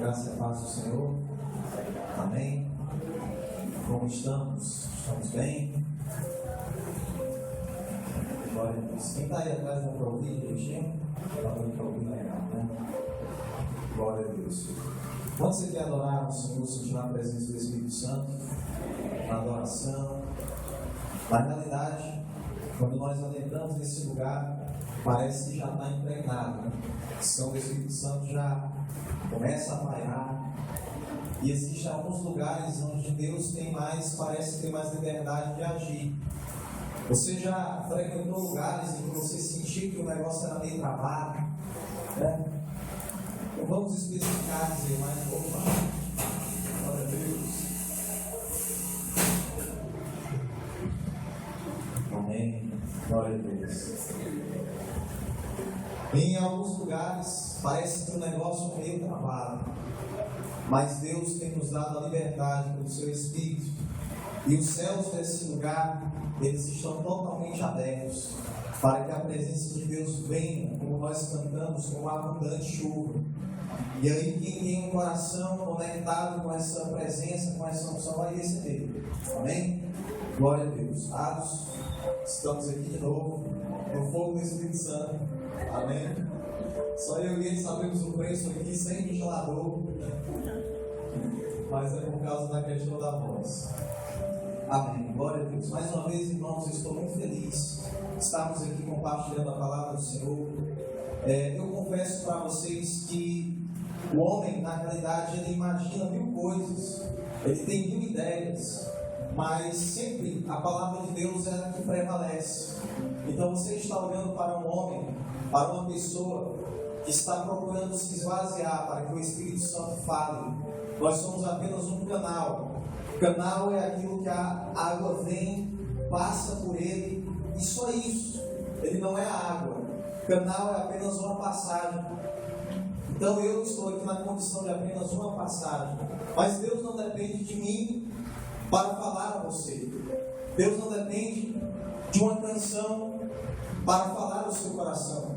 Graça e paz do Senhor. Amém. Como estamos? Estamos bem? Glória a Deus. Quem está aí atrás não para ouvir direitinho? Está dando para ouvir legal, né? Glória a Deus. Quando você quer adorar o Senhor, sentir a presença do Espírito Santo, na adoração, mas na realidade, quando nós adentramos nesse lugar, parece que já está impregnado, né? A ação do Espírito Santo já começa a pairar. E existem alguns lugares onde Deus tem mais, parece ter mais liberdade de agir. Você já frequentou lugares em que você sentiu que o negócio era meio travado, né? Então vamos especificar, dizer mais um pouco mais. Glória a Deus. Amém. Glória a Deus. Em alguns lugares parece que o negócio é meio travado, mas Deus tem nos dado a liberdade pelo seu Espírito, e os céus desse lugar, eles estão totalmente abertos para que a presença de Deus venha, como nós cantamos, com uma abundante chuva. E aí quem tem um coração conectado com essa presença, com essa unção, vai receber. Amém? Glória a Deus. Atos, estamos aqui de novo no fogo do Espírito Santo. Amém? Só eu e ele sabemos o preço aqui sem ventilador, mas é por causa da questão da voz. Amém. Glória a Deus. Mais uma vez, irmãos, eu estou muito feliz de estarmos aqui compartilhando a palavra do Senhor. Eu confesso para vocês que o homem, na realidade, ele imagina mil coisas, ele tem mil ideias, mas sempre a palavra de Deus é a que prevalece. Então você está olhando para um homem, para uma pessoa que está procurando se esvaziar para que o Espírito Santo fale. Nós somos apenas um canal. O canal é aquilo que a água vem, passa por ele, e só isso. Ele não é a água. O canal é apenas uma passagem. Então eu estou aqui na condição de apenas uma passagem. Mas Deus não depende de mim para falar a você. Deus não depende de uma canção para falar ao seu coração.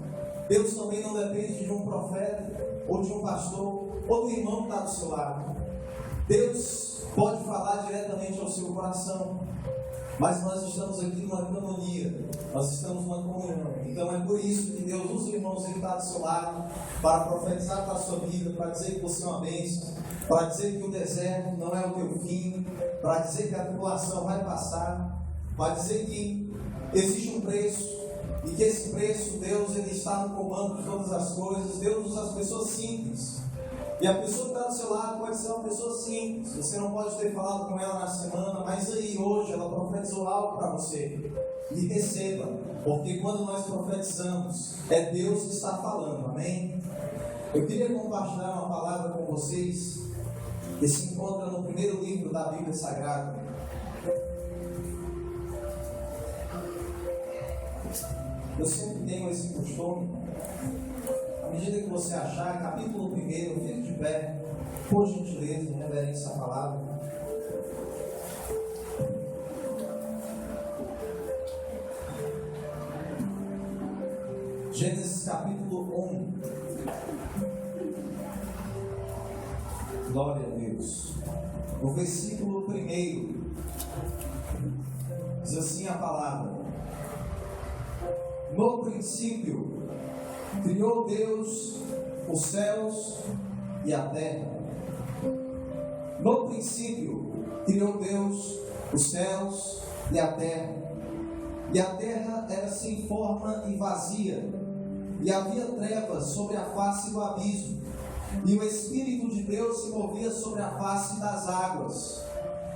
Deus também não depende de um profeta, ou de um pastor, ou do irmão que está do seu lado. Deus pode falar diretamente ao seu coração, mas nós estamos aqui numa canonia, nós estamos numa comunhão. Então é por isso que Deus usa o irmãozinho que está do seu lado para profetizar para a sua vida, para dizer que você é uma bênção, para dizer que o deserto não é o teu fim, para dizer que a tribulação vai passar, para dizer que existe um preço, e que esse preço, Deus, ele está no comando de todas as coisas. Deus usa as pessoas simples. E a pessoa que está do seu lado pode ser uma pessoa simples. Você não pode ter falado com ela na semana, mas aí hoje ela profetizou algo para você. E receba, porque quando nós profetizamos, é Deus que está falando. Amém? Eu queria compartilhar uma palavra com vocês que se encontra no primeiro livro da Bíblia Sagrada. Eu sempre tenho esse costume, à medida que você achar, capítulo 1, fique de pé, por gentileza, em reverência à palavra. Gênesis capítulo 1. Glória a Deus. No versículo 1, diz assim a palavra: no princípio, criou Deus os céus e a terra. No princípio, criou Deus os céus e a terra. E a terra era sem forma e vazia, e havia trevas sobre a face do abismo, e o Espírito de Deus se movia sobre a face das águas.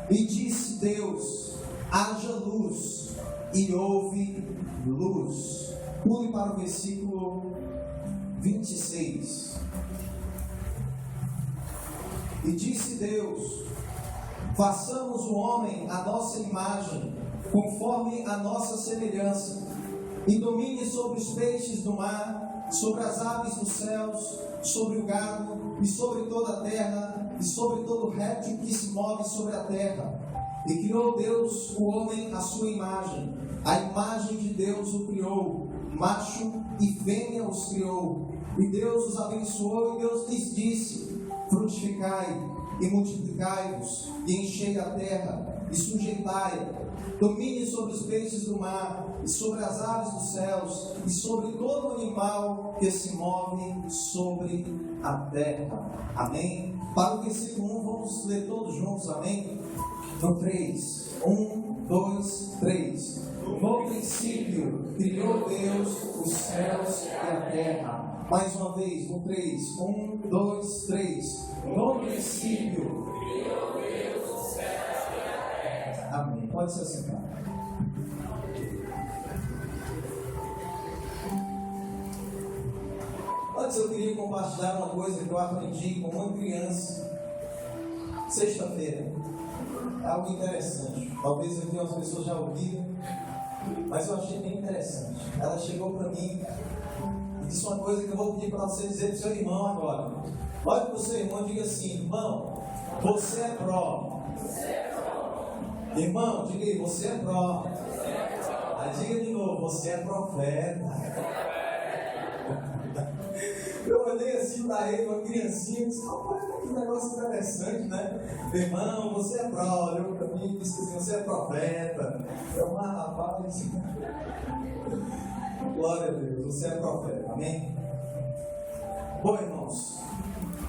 E disse Deus: haja luz, e houve luz. Pule para o versículo 26. E disse Deus: façamos o homem à nossa imagem, conforme a nossa semelhança, e domine sobre os peixes do mar, sobre as aves dos céus, sobre o gado, e sobre toda a terra, e sobre todo réptil que se move sobre a terra. E criou Deus o homem à sua imagem, a imagem de Deus o criou, macho e fêmea os criou. E Deus os abençoou, e Deus lhes disse: frutificai e multiplicai-vos, e enchei a terra, e sujeitai-a, domine sobre os peixes do mar, e sobre as aves dos céus, e sobre todo animal que se move sobre a terra. Amém? Para o versículo 1, vamos ler todos juntos, amém? No 3, 1, 2, 3. No princípio criou Deus os céus e a terra. Mais uma vez, no 3, 1, 2, 3. No princípio criou Deus os céus e a terra. Amém. Pode se assentar. Antes eu queria compartilhar uma coisa que eu aprendi com uma criança sexta-feira. É algo interessante. Talvez aqui umas pessoas já ouviram, mas eu achei bem interessante. Ela chegou para mim e disse uma coisa que eu vou pedir para você dizer para o seu irmão agora. Olha para o seu irmão e diga assim: irmão, você é pró. Irmão, diga aí, você é pró. Aí diga de novo, você é profeta. Eu olhei assim para ele, uma criancinha, e disse: rapaz, que negócio interessante, né? Irmão, você é pró. Olhou para mim e disse assim: você é profeta. Eu, rapaz. Glória a Deus, você é profeta, amém? Bom, irmãos,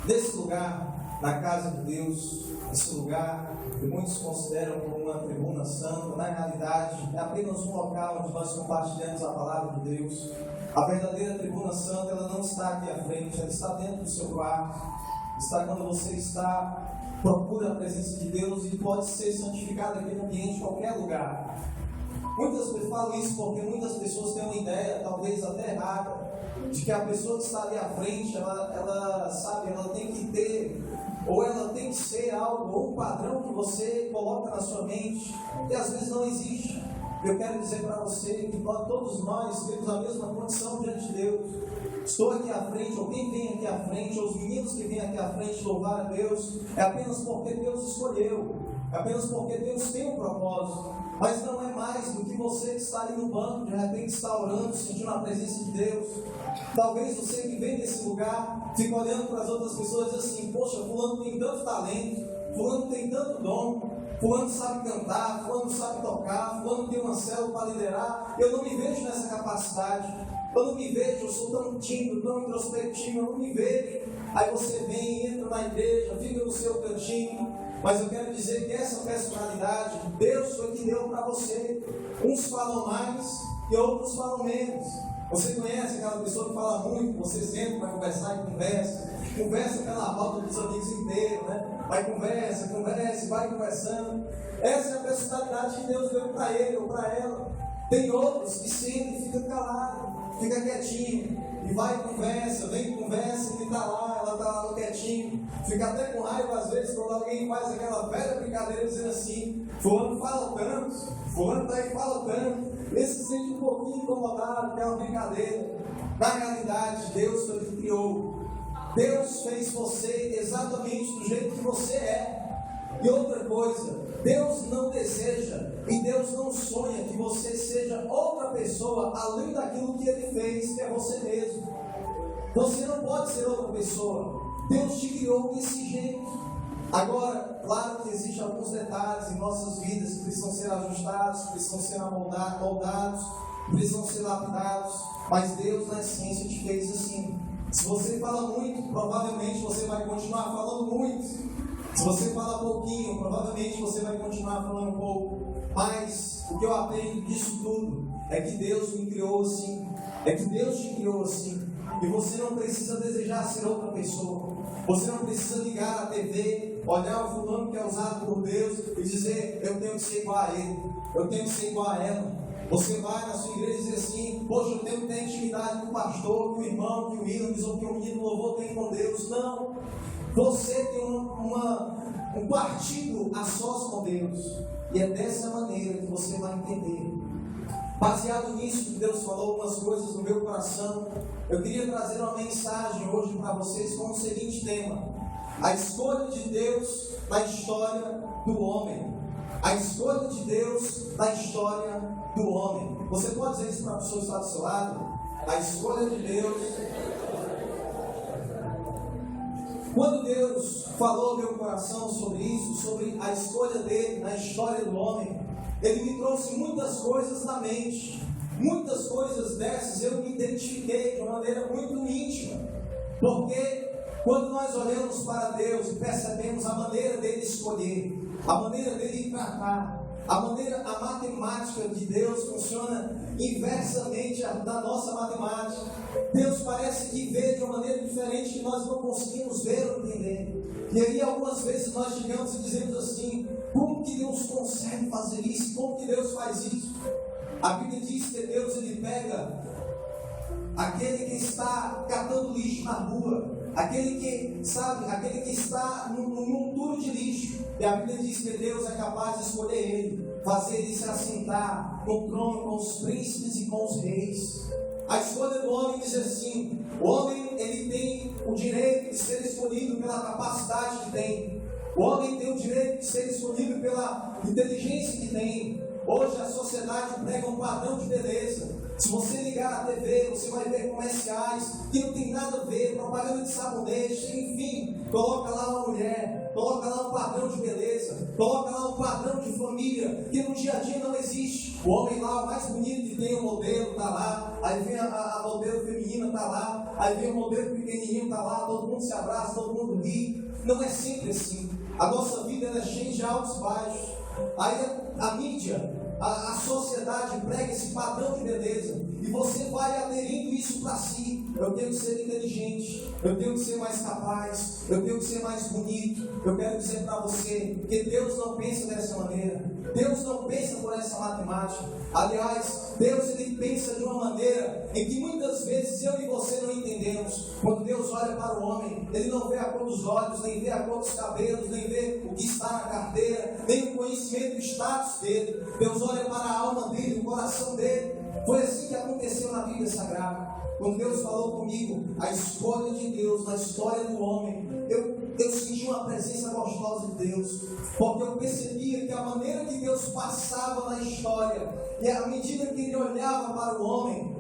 nesse lugar, na casa de Deus, esse lugar que muitos consideram como uma tribuna santa, na realidade é apenas um local onde nós compartilhamos a palavra de Deus. A verdadeira tribuna santa, ela não está aqui à frente, ela está dentro do seu quarto, está quando você procura a presença de Deus e pode ser santificado aqui no ambiente, em qualquer lugar. Muitas pessoas falam isso porque muitas pessoas têm uma ideia, talvez até errada, de que a pessoa que está ali à frente, ela tem que ter, ou ela tem que ser algo, ou um padrão que você coloca na sua mente, que às vezes não existe. Eu quero dizer para você que todos nós temos a mesma condição diante de Deus. Estou aqui à frente, ou quem vem aqui à frente, ou os meninos que vêm aqui à frente louvar a Deus, é apenas porque Deus escolheu, é apenas porque Deus tem um propósito. Mas não é mais do que você que está ali no banco, de repente está orando, sentindo a presença de Deus. Talvez você que vem desse lugar, fique olhando para as outras pessoas e diz assim: poxa, fulano tem tanto talento, fulano tem tanto dom, fulano sabe cantar, fulano sabe tocar, fulano tem uma célula para liderar. Eu não me vejo nessa capacidade, eu não me vejo, eu sou tão tímido, tão introspectivo, eu não me vejo. Aí você vem, entra na igreja, fica no seu cantinho. Mas eu quero dizer que essa personalidade, Deus foi que deu para você. Uns falam mais e outros falam menos. Você conhece aquela pessoa que fala muito, você senta para conversar e conversa pela roda dos amigos inteiros, né? Vai conversa, vai conversando. Essa é a personalidade que Deus deu para ele ou para ela. Tem outros que sentem e ficam calados, fica quietinho, e vai e conversa, vem conversa, e está lá, ela está lá quietinho, fica até com raiva às vezes quando alguém faz aquela velha brincadeira dizendo assim: fulano fala tanto, fulano está aí fala tanto. Esse se sente um pouquinho incomodado, que é uma brincadeira. Na realidade, Deus foi que criou. Deus fez você exatamente do jeito que você é. E outra coisa, Deus não deseja e Deus não sonha que você seja outra pessoa além daquilo que Ele fez, que é você mesmo. Você não pode ser outra pessoa. Deus te criou desse jeito. Agora, claro que existem alguns detalhes em nossas vidas que precisam ser ajustados, precisam ser moldados, precisam ser lapidados, mas Deus na essência te fez assim. Se você fala muito, provavelmente você vai continuar falando muito. Se você fala pouquinho, provavelmente você vai continuar falando pouco. Mas o que eu aprendo disso tudo é que Deus me criou assim. É que Deus te criou assim. E você não precisa desejar ser outra pessoa. Você não precisa ligar a TV, olhar o fulano que é usado por Deus e dizer: eu tenho que ser igual a ele, eu tenho que ser igual a ela. Você vai na sua igreja e diz assim: poxa, eu tenho que ter intimidade com o pastor, que o irmão, que o Williams ou que o menino louvor tem com Deus. Não. Você tem um partido a sós com Deus. E é dessa maneira que você vai entender. Baseado nisso que Deus falou umas coisas no meu coração, eu queria trazer uma mensagem hoje para vocês com o seguinte tema: a escolha de Deus na história do homem. A escolha de Deus na história do homem. Você pode dizer isso para a pessoa que está do seu lado? A escolha de Deus. Quando Deus falou ao meu coração sobre isso, sobre a escolha dele na história do homem, ele me trouxe muitas coisas na mente. Muitas coisas dessas eu me identifiquei de uma maneira muito íntima. Porque quando nós olhamos para Deus e percebemos a maneira dele escolher, a maneira dele tratar, a matemática de Deus funciona inversamente da nossa matemática. Deus parece que vê de uma maneira diferente que nós não conseguimos ver ou entender. E aí algumas vezes nós chegamos e dizemos assim: como que Deus consegue fazer isso? Como que Deus faz isso? A Bíblia diz que Deus ele pega aquele que está catando lixo na rua, aquele que está num turno de lixo, e a Bíblia diz que Deus é capaz de escolher ele, fazer ele se assentar no trono com os príncipes e com os reis. A escolha do homem diz assim: o homem ele tem o direito de ser escolhido pela capacidade que tem, o homem tem o direito de ser escolhido pela inteligência que tem. Hoje a sociedade prega um padrão de beleza. Se você ligar a TV, você vai ver comerciais que não tem nada a ver, propaganda de sabonete, enfim, coloca lá uma mulher, coloca lá um padrão de beleza, coloca lá um padrão de família, que no dia a dia não existe. O homem lá, o mais bonito que tem, o modelo, está lá, aí vem a modelo feminina, está lá, aí vem o modelo pequenininho, está lá, todo mundo se abraça, todo mundo ri. Não é sempre assim. A nossa vida ela é cheia de altos e baixos. Aí a mídia, a sociedade prega esse padrão de beleza e você vai aderindo isso para si. Eu tenho que ser inteligente, eu tenho que ser mais capaz, eu tenho que ser mais bonito. Eu quero dizer para você que Deus não pensa dessa maneira. Deus não pensa por essa matemática. Aliás, Deus ele pensa de uma maneira em que muitas vezes eu e você não entendemos. Quando Deus olha para o homem, ele não vê a cor dos olhos, nem vê a cor dos cabelos, nem vê o que está na carteira, nem o conhecimento do status dele. Deus olha para a alma dele, o coração dele. Foi assim que aconteceu na Bíblia Sagrada. Quando Deus falou comigo, a escolha de Deus na história do homem, eu senti uma presença gostosa de Deus, porque eu percebia que a maneira que Deus passava na história, e à medida que Ele olhava para o homem,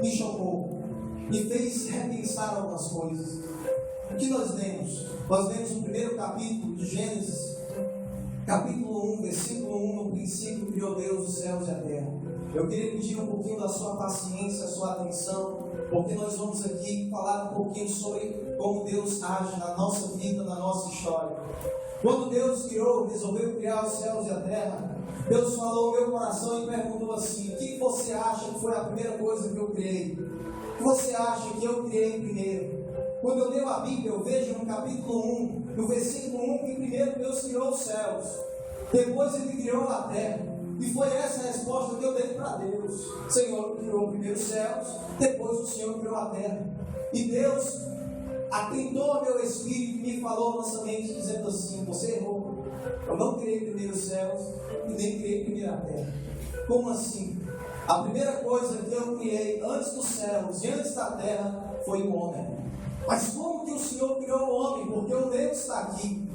me chocou, me fez repensar algumas coisas. O que nós lemos? Nós lemos no primeiro capítulo de Gênesis, capítulo 1, versículo 1, no princípio criou Deus os céus e a terra. Eu queria pedir um pouquinho da sua paciência, a sua atenção, porque nós vamos aqui falar um pouquinho sobre como Deus age na nossa vida, na nossa história. Quando Deus resolveu criar os céus e a terra, Deus falou no meu coração e perguntou assim: o que você acha que foi a primeira coisa que eu criei? O que você acha que eu criei primeiro? Quando eu leio a Bíblia, eu vejo no capítulo 1, no versículo 1, que primeiro Deus criou os céus, depois Ele criou a terra. E foi essa a resposta que eu dei para Deus. O Senhor criou primeiro os céus, depois o Senhor criou a terra. E Deus atentou ao meu espírito e me falou na nossa mente, dizendo assim: você errou. Eu não criei primeiro os céus e nem criei primeiro a terra. Como assim? A primeira coisa que eu criei antes dos céus e antes da terra foi o homem. Mas como que o Senhor criou o homem? Porque o Deus está aqui.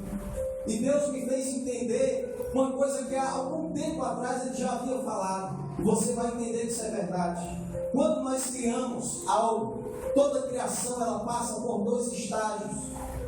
E Deus me fez entender uma coisa que há algum tempo atrás Ele já havia falado. E você vai entender que isso é verdade. Quando nós criamos algo, toda criação ela passa por dois estágios.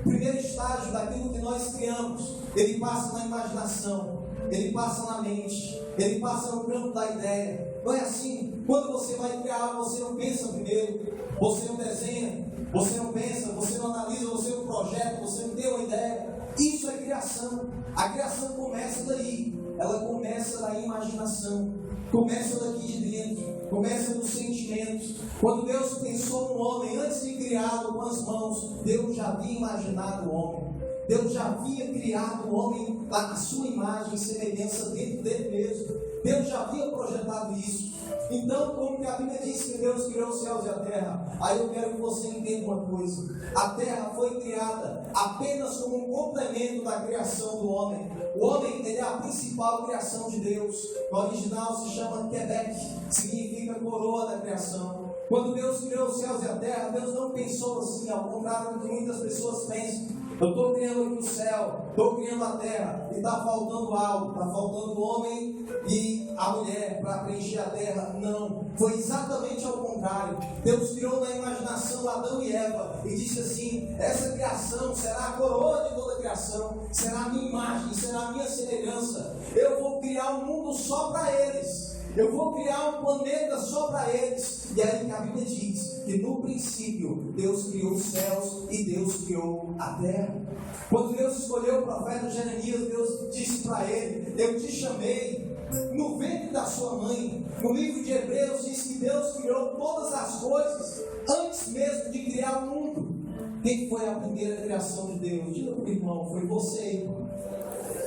O primeiro estágio daquilo que nós criamos, ele passa na imaginação, ele passa na mente, ele passa no campo da ideia. Não é assim? Quando você vai criar algo, você não pensa primeiro, você não desenha, você não pensa, você não analisa, você não projeta, você não tem uma ideia. Isso é criação. A criação começa daí. Ela começa da imaginação, começa daqui de dentro, começa dos sentimentos. Quando Deus pensou no homem, antes de criá-lo com as mãos, Deus já havia imaginado o homem. Deus já havia criado o homem à sua imagem e semelhança dentro dele mesmo. Deus já havia projetado isso. Então, como que a Bíblia diz que Deus criou os céus e a terra, aí eu quero que você entenda uma coisa: a terra foi criada apenas como um complemento da criação do homem. O homem ele é a principal criação de Deus. No original se chama Quebec, significa coroa da criação. Quando Deus criou os céus e a terra, Deus não pensou assim, ao contrário do que muitas pessoas pensam. Eu estou criando aqui o céu, estou criando a terra, e está faltando algo, está faltando o homem e a mulher para preencher a terra. Não, foi exatamente ao contrário. Deus criou na imaginação Adão e Eva e disse assim: essa criação será a coroa de toda a criação, será a minha imagem, será a minha semelhança. Eu vou criar um mundo só para eles. Eu vou criar um planeta só para eles. E aí a Bíblia diz que no princípio Deus criou os céus e Deus criou a terra. Quando Deus escolheu o profeta Jeremias, Deus disse para ele: eu te chamei no ventre da sua mãe. No livro de Hebreus diz que Deus criou todas as coisas antes mesmo de criar o mundo. Quem foi a primeira criação de Deus? Diga para o irmão: foi você, irmão.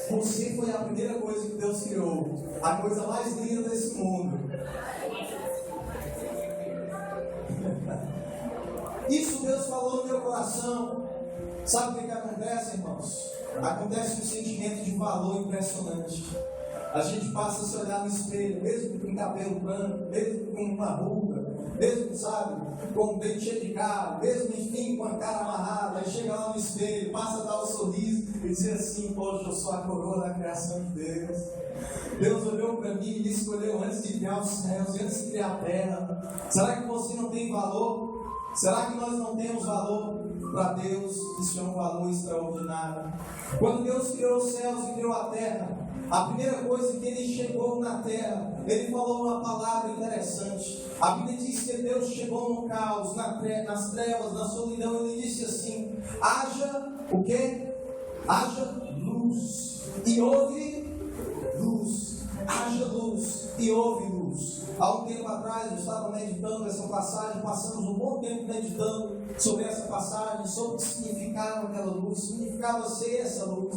Você foi a primeira coisa que Deus criou, a coisa mais linda desse mundo. Isso Deus falou no meu coração. Sabe o que acontece, irmãos? Acontece um sentimento de valor impressionante. A gente passa a se olhar no espelho, mesmo com cabelo branco, mesmo com uma ruga, mesmo, sabe, com o dente cheio de cara, mesmo, enfim, com a cara amarrada, aí chega lá no espelho, passa a dar um sorriso e dizer assim: poxa, eu sou a coroa da criação de Deus. Deus olhou para mim e me escolheu antes de criar os céus e antes de criar a terra. Será que você não tem valor? Será que nós não temos valor? Para Deus, isso é um valor extraordinário. Quando Deus criou os céus e criou a terra, a primeira coisa que ele chegou na terra, ele falou uma palavra interessante. A Bíblia diz que Deus chegou no caos, nas trevas, na solidão. Ele disse assim: haja o quê? Haja luz e houve luz. Haja luz e houve luz. Há um tempo atrás eu estava meditando essa passagem, passamos um bom tempo meditando sobre essa passagem, sobre o que significava aquela luz, significava ser essa luz.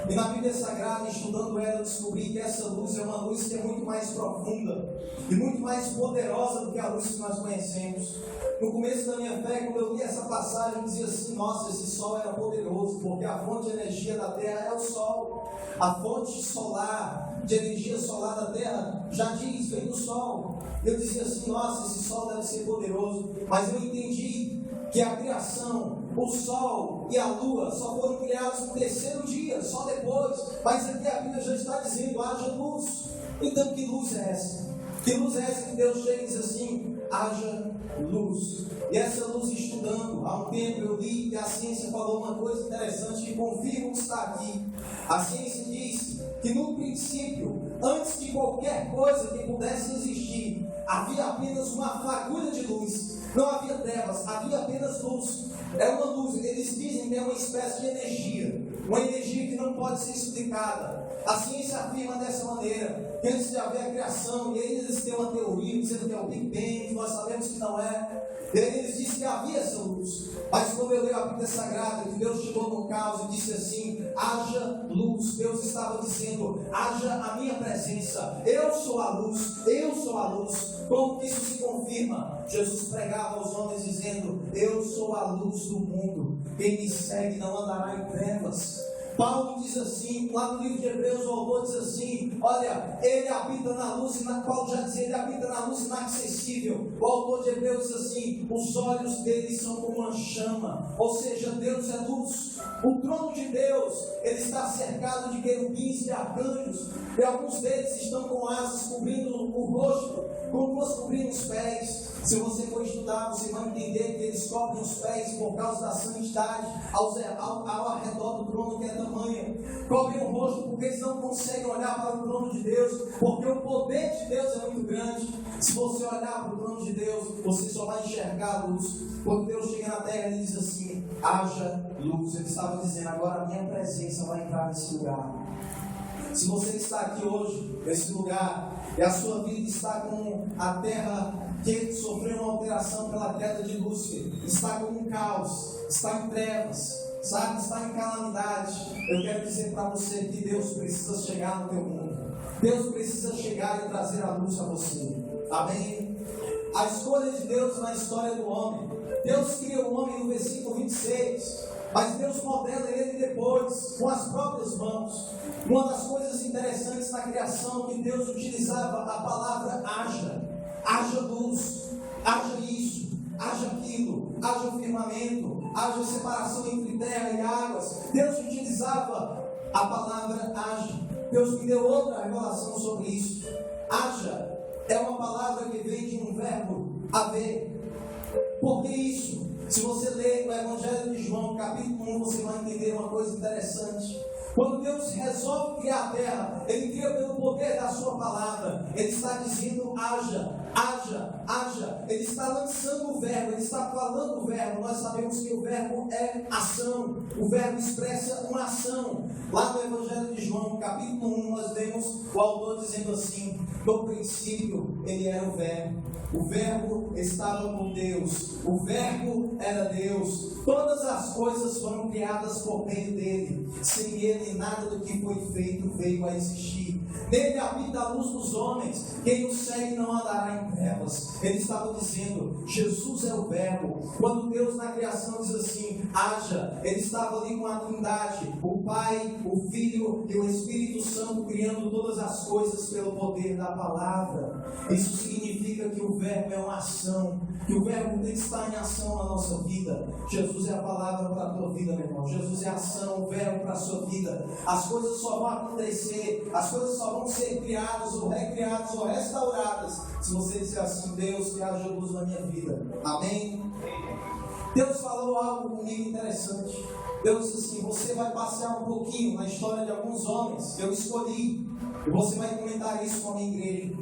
E na Bíblia Sagrada, estudando ela, eu descobri que essa luz é uma luz que é muito mais profunda e muito mais poderosa do que a luz que nós conhecemos. No começo da minha fé, quando eu li essa passagem, eu dizia assim: nossa, esse sol era poderoso, porque a fonte de energia da terra é o sol. A fonte solar, de energia solar da terra, já diz, vem do sol. Eu dizia assim: nossa, esse sol deve ser poderoso. Mas eu entendi que a criação, o sol e a lua só foram criados no terceiro dia, só depois. Mas aqui a Bíblia já está dizendo: haja luz. Então que luz é essa? Que luz é essa que Deus chega e diz assim: haja luz? E essa luz, estudando, há um tempo eu li que a ciência falou uma coisa interessante que confirma o que está aqui. A ciência diz que no princípio, antes de qualquer coisa que pudesse existir, havia apenas uma fagulha de luz. Não havia trevas, havia apenas luz. É uma luz, eles dizem que é uma espécie de energia, uma energia que não pode ser explicada. A ciência afirma dessa maneira, que antes de haver a criação, e eles têm uma teoria dizendo que é o Big Bang, que nós sabemos que não é. E eles dizem que havia essa luz. Mas quando eu leio a Bíblia Sagrada, que Deus chegou no caos e disse assim: haja luz. Deus estava dizendo: haja a minha presença. Eu sou a luz, eu sou a luz. Como que isso se confirma? Jesus pregava aos homens dizendo: eu sou a luz do mundo. Quem me segue não andará em trevas. Paulo diz assim, lá no livro de Hebreus, o autor diz assim: olha, ele habita na luz, Paulo já dizia, ele habita na luz inacessível. O autor de Hebreus diz assim: os olhos dele são como uma chama, ou seja, Deus é luz. O trono de Deus, ele está cercado de querubins e arcanjos, e alguns deles estão com asas cobrindo o rosto, com duas cobrindo os pés. Se você for estudar, você vai entender que eles cobrem os pés por causa da santidade ao redor do trono, que é tamanho. Cobrem o rosto porque eles não conseguem olhar para o trono de Deus, porque o poder de Deus é muito grande. Se você olhar para o trono de Deus, você só vai enxergar a luz. Quando Deus chega na terra, ele diz assim: haja luz. Ele estava dizendo: agora a minha presença vai entrar nesse lugar. Se você está aqui hoje, nesse lugar, e a sua vida está com a terra que sofreu uma alteração pela queda de Lúcifer, está com um caos, está em trevas, sabe, está em calamidade, eu quero dizer para você que Deus precisa chegar no teu mundo. Deus precisa chegar e trazer a luz a você. Amém? A escolha de Deus na história do homem. Deus cria o homem no versículo 26, mas Deus modela ele depois, com as próprias mãos. Uma das coisas interessantes na criação, que Deus utilizava a palavra haja. Haja luz, haja isso, haja aquilo, haja o firmamento, haja separação entre terra e águas. Deus utilizava a palavra haja. Deus me deu outra revelação sobre isso. Haja é uma palavra que vem de um verbo haver. Por que isso? Se você ler o Evangelho de João, capítulo 1, você vai entender uma coisa interessante. Quando Deus resolve criar a terra, Ele cria pelo poder da sua palavra. Ele está dizendo haja, haja, haja. Ele está lançando o verbo, Ele está falando o verbo. Nós sabemos que o verbo é ação. O verbo expressa uma ação. Lá no Evangelho de João, capítulo 1, nós vemos o autor dizendo assim: no princípio Ele era o verbo. O verbo estava com Deus. O verbo era Deus. Todas as coisas foram criadas por meio dele. Sem ele, nada do que foi feito veio a existir. Nele habita a luz dos homens. Quem o segue não andará em trevas. Ele estava dizendo: Jesus é o verbo. Quando Deus na criação diz assim, haja, Ele estava ali com a Trindade, o Pai, o Filho e o Espírito Santo, criando todas as coisas pelo poder da palavra. Isso significa que o verbo é uma ação, que o verbo tem que estar em ação na nossa vida. Jesus é a palavra para a tua vida, meu irmão. Jesus é a ação, o verbo para a sua vida. As coisas só vão acontecer, as coisas só vão ser criadas ou recriadas ou restauradas se você disser assim: Deus, que haja luz na minha vida. Amém? Deus falou algo comigo interessante. Deus disse assim: você vai passear um pouquinho na história de alguns homens que eu escolhi, e você vai comentar isso com a minha igreja.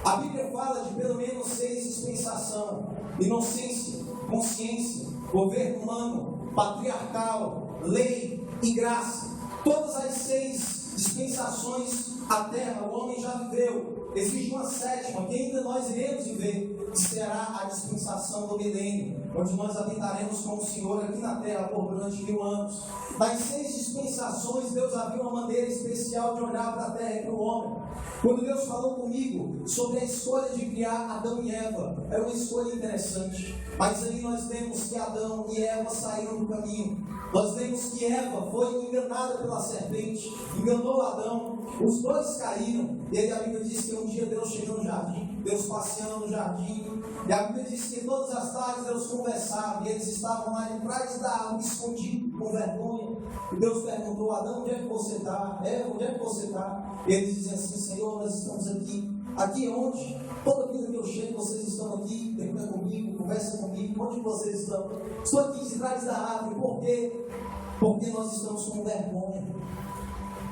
A Bíblia fala de pelo menos 6 dispensações: inocência, consciência, governo humano, patriarcal, lei e graça. Todas as 6 dispensações a terra, o homem já viveu. Existe uma 7ª que ainda nós iremos viver, que será a dispensação do milênio, onde nós habitaremos com o Senhor aqui na terra por durante 1000 anos. Das 6 dispensações, Deus havia uma maneira especial de olhar para a terra e para o homem. Quando Deus falou comigo sobre a escolha de criar Adão e Eva, era uma escolha interessante. Mas aí nós vemos que Adão e Eva saíram do caminho. Nós vemos que Eva foi enganada pela serpente, enganou Adão, os dois caíram. E aí a Bíblia diz que um dia Deus chegou no jardim, Deus passeando no jardim, e a Bíblia diz que todas as tardes Deus conversava, e eles estavam lá de trás da árvore, escondidos, com vergonha. E Deus perguntou: Adão, onde é que você está? Eva, onde é que você está? E eles diziam assim: Senhor, nós estamos aqui. Aqui onde? Toda vida que eu chego, vocês estão aqui, pergunta comigo, conversa comigo. Onde vocês estão? Estou aqui de trás da árvore. Por quê? Porque nós estamos com vergonha.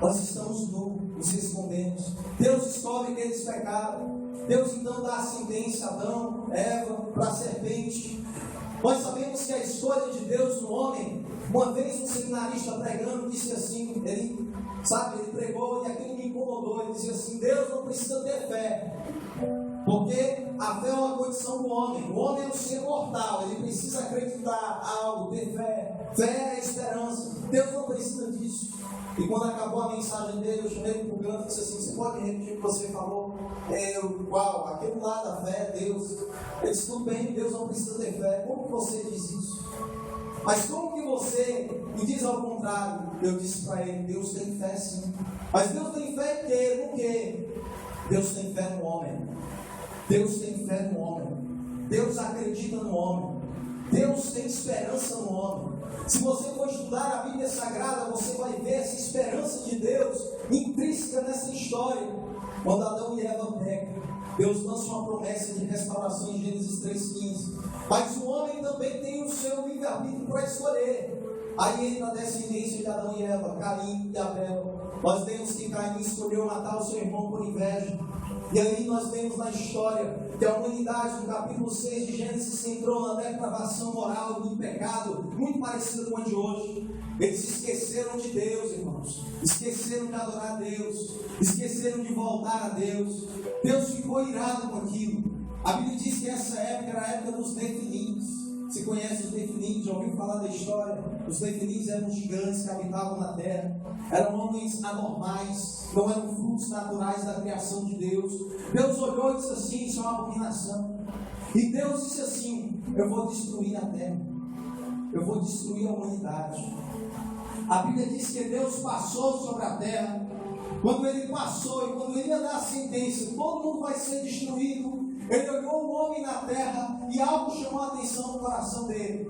Nós estamos nos escondemos. Deus descobre que eles pecaram. Deus então dá a sentença a Adão, Eva, para a serpente. Nós sabemos que a escolha de Deus no homem, uma vez um seminarista pregando, disse assim, ele pregou e aquilo me incomodou. Ele disse assim: Deus não precisa ter fé, porque a fé é uma condição do homem. O homem é um ser mortal, ele precisa acreditar algo, ter fé. Fé é a esperança. Deus não precisa disso. E quando acabou a mensagem dele, eu chamei ele para o canto e disse assim: você pode repetir o que você falou? Aquele lá da fé é Deus. Ele disse: tudo bem, Deus não precisa ter fé. Como que você diz isso? Mas como que você me diz ao contrário? Eu disse para ele: Deus tem fé sim. Mas Deus tem fé no quê? Deus tem fé no homem. Deus tem fé no homem. Deus acredita no homem. Deus tem esperança no homem. Se você for estudar a Bíblia Sagrada, você vai ver essa esperança de Deus intrínseca nessa história. Quando Adão e Eva pecam, Deus lança uma promessa de restauração em Gênesis 3,15. Mas o homem também tem o seu livre-arbítrio para escolher. Aí entra a descendência de Adão e Eva, Caim e Abel. Nós vemos que Caim escolheu matar o seu irmão por inveja. E aí nós vemos na história que a humanidade, no capítulo 6 de Gênesis, se entrou na depravação moral do pecado, muito parecida com a de hoje. Eles esqueceram de Deus, irmãos. Esqueceram de adorar a Deus. Esqueceram de voltar a Deus. Deus ficou irado com aquilo. A Bíblia diz que essa época era a época dos Nefilins. Você conhece os Nefilins? Já ouviu falar da história? Os Nefilins eram gigantes que habitavam na terra. Eram homens anormais, não eram frutos naturais da criação de Deus. Deus olhou e disse assim: isso é uma abominação. E Deus disse assim: eu vou destruir a terra. Eu vou destruir a humanidade. A Bíblia diz que Deus passou sobre a terra. Quando ele passou e quando ele ia dar a sentença, todo mundo vai ser destruído. Ele olhou o homem na terra e algo chamou a atenção no coração dele.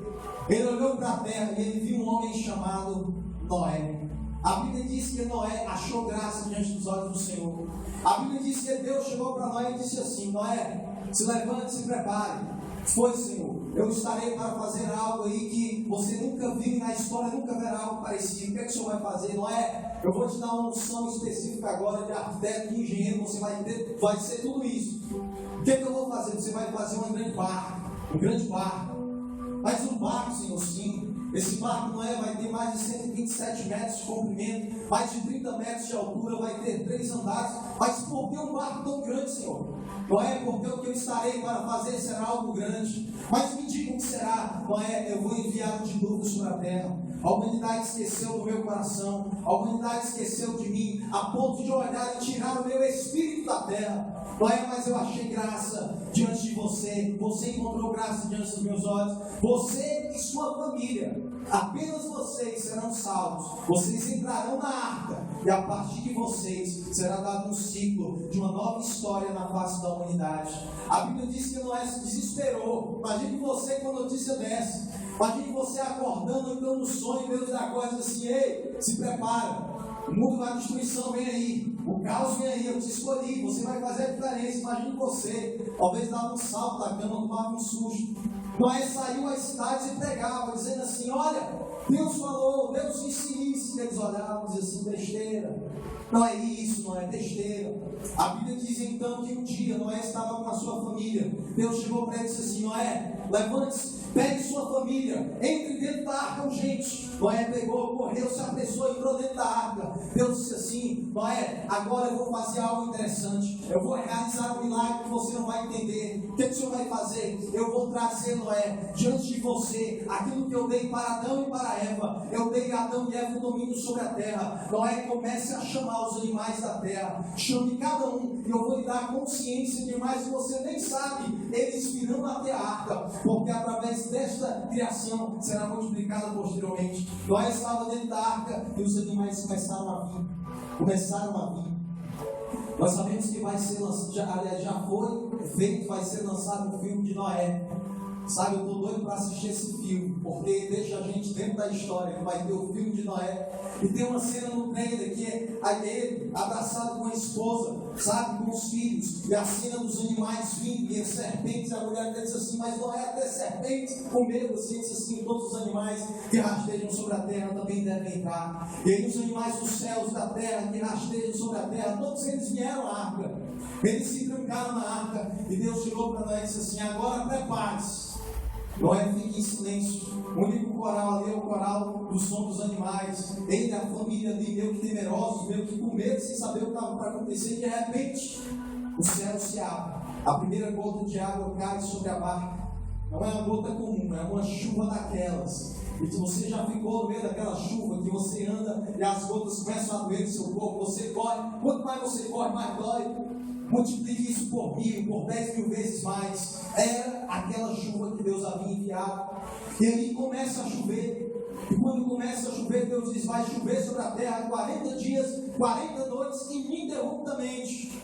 Ele olhou para a terra e ele viu um homem chamado Noé. A Bíblia diz que Noé achou graça diante dos olhos do Senhor. A Bíblia diz que Deus chegou para Noé e disse assim: Noé, se levante, se prepare. Foi, Senhor, eu estarei para fazer algo aí que você nunca viu na história, nunca verá algo parecido. O que é que o Senhor vai fazer? Noé, eu vou te dar uma unção específica agora de arquiteto, de engenheiro, você vai ser tudo isso. O que é que eu vou fazer? Você vai fazer um grande barco. Mas um barco, Senhor, sim. Esse barco, Noé, vai ter mais de 127 metros de comprimento, mais de 30 metros de altura, vai ter 3 andares. Mas por que um barco tão grande, Senhor? Noé, porque o que eu estarei para fazer será algo grande. Mas me diga o que será. Noé, eu vou enviar um dilúvio sobre a terra. A humanidade esqueceu do meu coração, a humanidade esqueceu de mim, a ponto de olhar e tirar o meu espírito da terra. Noé, mas eu achei graça diante de você. Você encontrou graça diante dos meus olhos. Você e sua família, apenas vocês serão salvos. Vocês entrarão na arca. E a partir de vocês será dado um ciclo de uma nova história na face da humanidade. A Bíblia diz que Noé se desesperou. Imagine você com a notícia dessa. Imagine você acordando, então no sonho, Deus dá coisa assim: ei, se prepara. O mundo da destruição vem aí, o caos vem aí, eu te escolhi, você vai fazer a diferença. Imagine você, talvez dava um salto da cama, tomava um susto. Noé saiu às cidades e pregava, dizendo assim: olha, Deus falou, Deus disse isso. E eles olhavam e diziam assim: besteira, não é isso, não é besteira. A Bíblia diz então que um dia Noé estava com a sua família. Deus chegou para ele e disse assim: Noé, levante-se, pegue sua família, entre dentro da arca urgente. Noé pegou, correu, se apressou, entrou dentro da arca. Deus disse assim: Noé, agora eu vou fazer algo interessante. Eu vou realizar um milagre que você não vai entender. O que o Senhor vai fazer? Eu vou trazer, Noé, diante de você aquilo que eu dei para Adão e para Eva. Eu dei a Adão e Eva o domínio sobre a terra. Noé, comece a chamar os animais da terra. Chame cada um, e eu vou lhe dar consciência de mais que você nem sabe. Eles virão até a arca, porque através desta criação será multiplicada posteriormente. Noé estava dentro da arca e os animais começaram a vir. Nós sabemos que vai ser lançado, já foi feito, vai ser lançado um filme de Noé. Sabe, eu estou doido para assistir esse filme, porque deixa a gente dentro da história, que vai ter o filme de Noé. E tem uma cena no trailer que é ele abraçado com a esposa, sabe, com os filhos, e a cena dos animais vindo, e as serpentes, a mulher diz assim: mas Noé, até serpentes com medo, assim, diz assim: todos os animais que rastejam sobre a terra também devem entrar. E aí os animais dos céus, da terra, que rastejam sobre a terra, todos eles vieram à arca. Eles se trancaram na arca, e Deus chegou para Noé e disse assim: agora prepare-se. Noé fica em silêncio. O único coral ali é o coral do som dos animais. Ele e a família ali, meio que temerosos, meio que com medo, sem saber o que estava para acontecer. E de repente, o céu se abre. A primeira gota de água cai sobre a barca. Não é uma gota comum, é uma chuva daquelas. E se você já ficou no meio daquela chuva, que você anda e as gotas começam a doer no seu corpo, você corre. Quanto mais você corre, mais dói. Multiplique isso por 1000, por 10.000 vezes mais. Era aquela chuva que Deus havia enviado. E aí começa a chover. E quando começa a chover, Deus diz: vai chover sobre a terra 40 dias, 40 noites, ininterruptamente.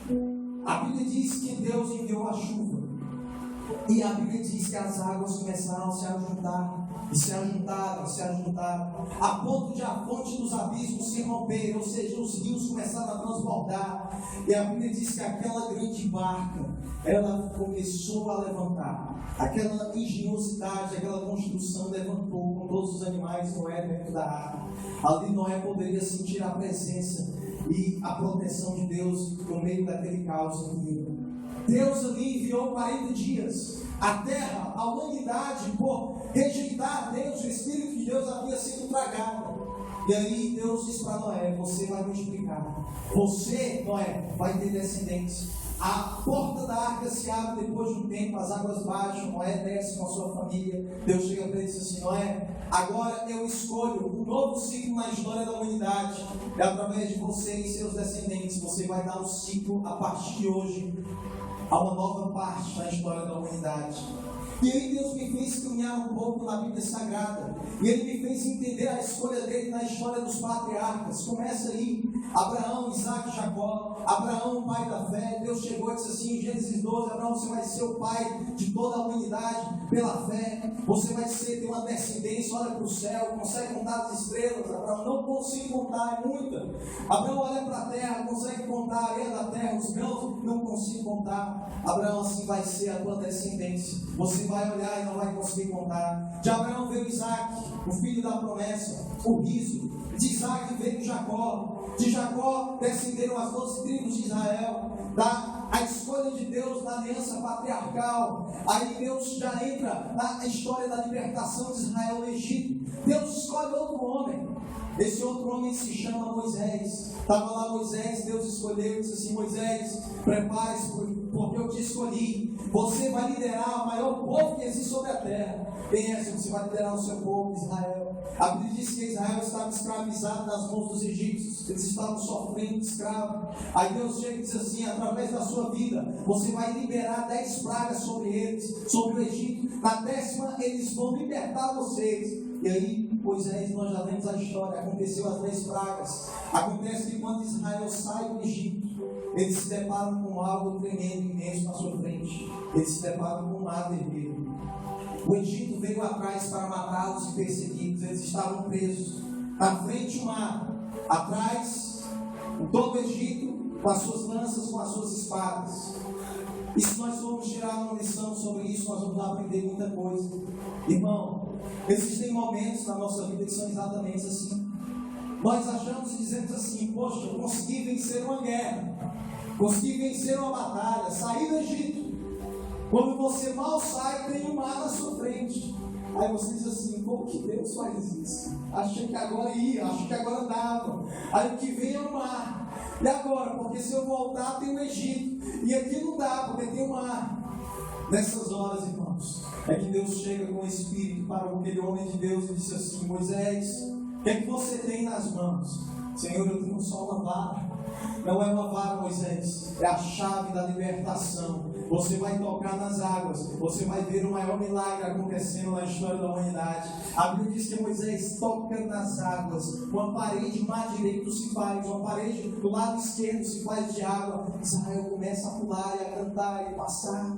A Bíblia diz que Deus enviou a chuva. E a Bíblia diz que as águas começaram a se ajuntar. E se ajuntaram, a ponto de a fonte dos abismos se romper, ou seja, os rios começaram a transbordar. E a Bíblia diz que aquela grande barca, ela começou a levantar. Aquela engenhosidade, aquela construção levantou com todos os animais Noé dentro da arca. Ali Noé poderia sentir a presença e a proteção de Deus no meio daquele caos incrível. Deus ali enviou 40 dias. A terra, a humanidade, por rejeitar Deus, o Espírito de Deus havia sido tragada. E aí Deus diz para Noé: você vai multiplicar. Você, Noé, vai ter descendentes. A porta da arca se abre depois de um tempo, as águas baixam, Noé desce com a sua família. Deus chega para ele e diz assim: Noé, agora eu escolho um novo ciclo na história da humanidade. É através de você e seus descendentes. Você vai dar um ciclo a partir de hoje. Há uma nova parte na história da humanidade. E aí Deus me fez caminhar um pouco na Bíblia Sagrada. E Ele me fez entender a escolha dele na história dos patriarcas. Começa aí, Abraão, Isaac e Jacó. Abraão, pai da fé. Deus chegou e disse assim em Gênesis 12, Abraão, você vai ser o pai de toda a humanidade pela fé. Você vai ter uma descendência, olha para o céu, consegue contar as estrelas. Abraão, não consigo contar, é muita. Abraão olha para a terra, consegue contar a areia da terra, os grãos, não consigo contar. Abraão, assim vai ser a tua descendência. Você vai olhar e não vai conseguir contar. De Abraão veio Isaac, o filho da promessa, o riso. De Isaac veio Jacó. De Jacó descenderam as 12 tribos de Israel. A escolha de Deus na aliança patriarcal. Aí Deus já entra na história da libertação de Israel do Egito. Deus escolhe outro homem. Esse outro homem se chama Moisés. Estava lá Moisés, Deus escolheu e disse assim: Moisés, prepare-se, porque eu te escolhi. Você vai liderar o maior povo que existe sobre a terra. Quem é esse? Você vai liderar o seu povo, Israel. A Bíblia diz que Israel estava escravizado nas mãos dos egípcios. Eles estavam sofrendo escravo. Aí Deus chega e diz assim: através da sua vida, você vai liberar 10 pragas sobre eles, sobre o Egito. Na 10ª, eles vão libertar vocês. E aí, Moisés, nós já lemos a história, aconteceu as 10 pragas. Acontece que quando Israel sai do Egito, eles se deparam com algo tremendo, imenso na sua frente. Eles se deparam com um mar vermelho. O Egito veio atrás para matá-los e persegui-los. Eles estavam presos. Na frente o mar, atrás todo o Egito, com as suas lanças, com as suas espadas. E se nós formos tirar uma lição sobre isso, nós vamos aprender muita coisa. Irmão, existem momentos na nossa vida que são exatamente assim. Nós achamos e dizemos assim: poxa, eu consegui vencer uma guerra, consegui vencer uma batalha, sair do Egito. Quando você mal sai, tem um mar na sua frente. Aí você diz assim: como que Deus faz isso? Achei que agora ia, achei que agora dava. Aí o que vem é o mar. E agora? Porque se eu voltar, tem o Egito. E aqui não dá, porque tem o mar. Nessas horas, irmãos, é que Deus chega com o Espírito para aquele homem de Deus e disse assim: Moisés, o que é que você tem nas mãos? Senhor, eu tenho só uma vara. Não é uma vara, Moisés, é a chave da libertação. Você vai tocar nas águas, você vai ver o maior milagre acontecendo na história da humanidade. A Bíblia diz que Moisés toca nas águas, uma parede do lado direito se faz, uma parede do lado esquerdo se faz de água. Israel começa a pular e a cantar e passar,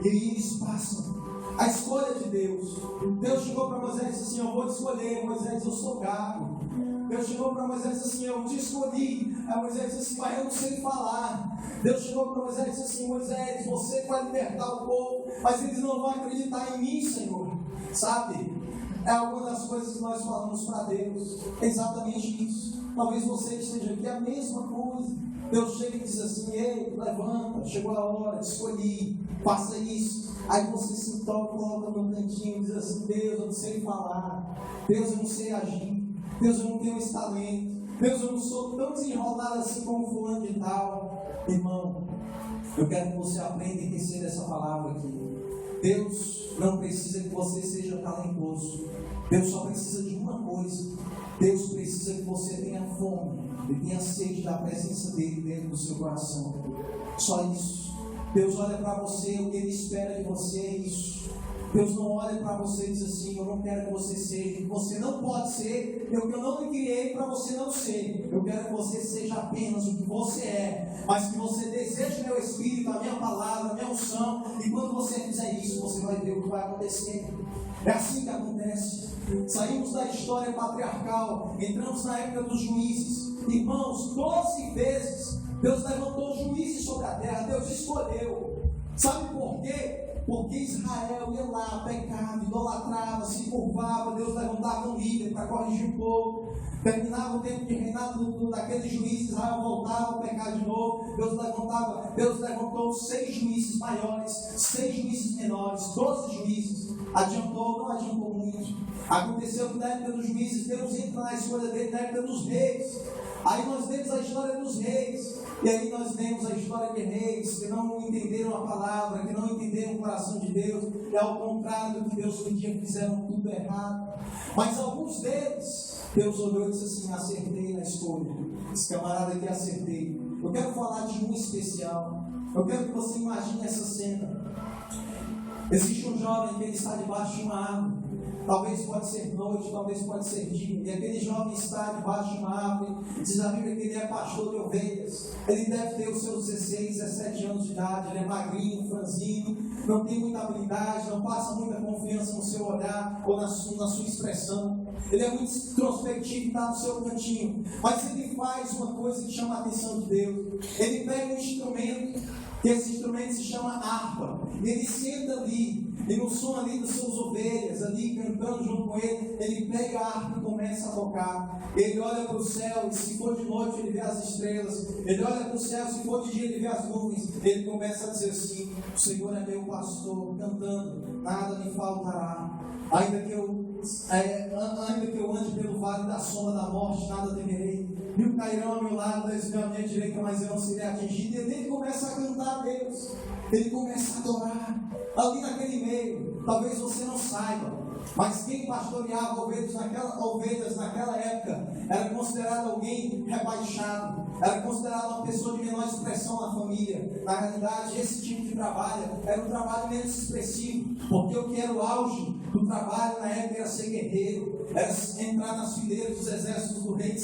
e aí eles passam. A escolha de Deus. Deus chegou para Moisés e disse assim: eu vou te escolher. Moisés, eu sou gago. Deus chegou para Moisés e disse assim: eu te escolhi. Aí Moisés disse assim: mas eu não sei falar. Deus chegou para Moisés e disse assim: Moisés, você vai libertar o povo, mas eles não vão acreditar em mim, Senhor. Sabe? É alguma das coisas que nós falamos para Deus. É exatamente isso. Talvez você esteja aqui, a mesma coisa. Deus chega e diz assim: ei, levanta, chegou a hora, te escolhi, faça isso. Aí você se toca, coloca no cantinho e diz assim: Deus, eu não sei falar. Deus, eu não sei agir. Deus, eu não tenho esse talento. Deus, eu não sou tão desenrolado assim como fulano de tal. Irmão, eu quero que você aprenda e receba essa palavra aqui. Deus não precisa que você seja talentoso. Deus só precisa de uma coisa. Deus precisa que você tenha fome e tenha sede da presença dele dentro do seu coração. Só isso. Deus olha para você, o que Ele espera de você é isso. Deus não olha para você e diz assim: eu não quero que você seja, que você não pode ser, eu não lhe criei para você não ser. Eu quero que você seja apenas o que você é, mas que você deseje meu Espírito, a minha palavra, a minha unção. E quando você fizer isso, você vai ver o que vai acontecer. É assim que acontece. Saímos da história patriarcal, entramos na época dos juízes. Irmãos, 12 vezes Deus levantou juízes sobre a terra. Deus escolheu. Sabe por quê? Porque Israel ia lá, pecava, idolatrava, se curvava. Deus levantava um líder para corrigir o povo. Terminava o tempo de reinado daquele juiz, Israel voltava a pecar de novo. Deus levantou 6 juízes maiores, 6 juízes menores, 12 juízes. Adiantou, não adiantou muito. Aconteceu que na época dos juízes, Deus entra na escolha dele na época dos reis. Aí nós vemos a história dos reis. E aí nós vemos a história de reis que não entenderam a palavra, que não entenderam o coração de Deus. É ao contrário do que Deus pedia, fizeram tudo errado. Mas alguns deles, Deus olhou e disse assim: acertei na escolha. Esse camarada aqui, acertei. Eu quero falar de um especial. Eu quero que você imagine essa cena. Existe um jovem que ele está debaixo de uma árvore. Talvez pode ser noite, talvez pode ser dia. E aquele jovem está debaixo de uma árvore. Diz a Bíblia que ele é pastor de ovelhas. Ele deve ter os seus 16, 17 anos de idade. Ele é magrinho, franzino, não tem muita habilidade, não passa muita confiança no seu olhar ou na sua expressão. Ele é muito introspectivo e está no seu cantinho. Mas ele faz uma coisa que chama a atenção de Deus. Ele pega um instrumento, que esse instrumento se chama harpa. Ele senta ali, e no som ali das suas ovelhas, ali cantando junto com ele pega a harpa e começa a tocar. Ele olha para o céu, e se for de noite ele vê as estrelas. Ele olha para o céu, se for de dia ele vê as nuvens. Ele começa a dizer assim: o Senhor é meu pastor, cantando, nada me faltará. Ainda que eu ande pelo vale da sombra da morte, nada temerei. Mil cairão ao meu lado, 10.000 à minha direita, mas eu não serei atingido. E ele começa a cantar a Deus. Ele começa a adorar. Ali naquele meio, talvez você não saiba, mas quem pastoreava ovelhas naquela época era considerado alguém rebaixado, era considerado uma pessoa de menor expressão na família. Na realidade, esse tipo de trabalho era um trabalho menos expressivo, porque o que era o auge do trabalho na época era ser guerreiro, era entrar nas fileiras dos exércitos do rei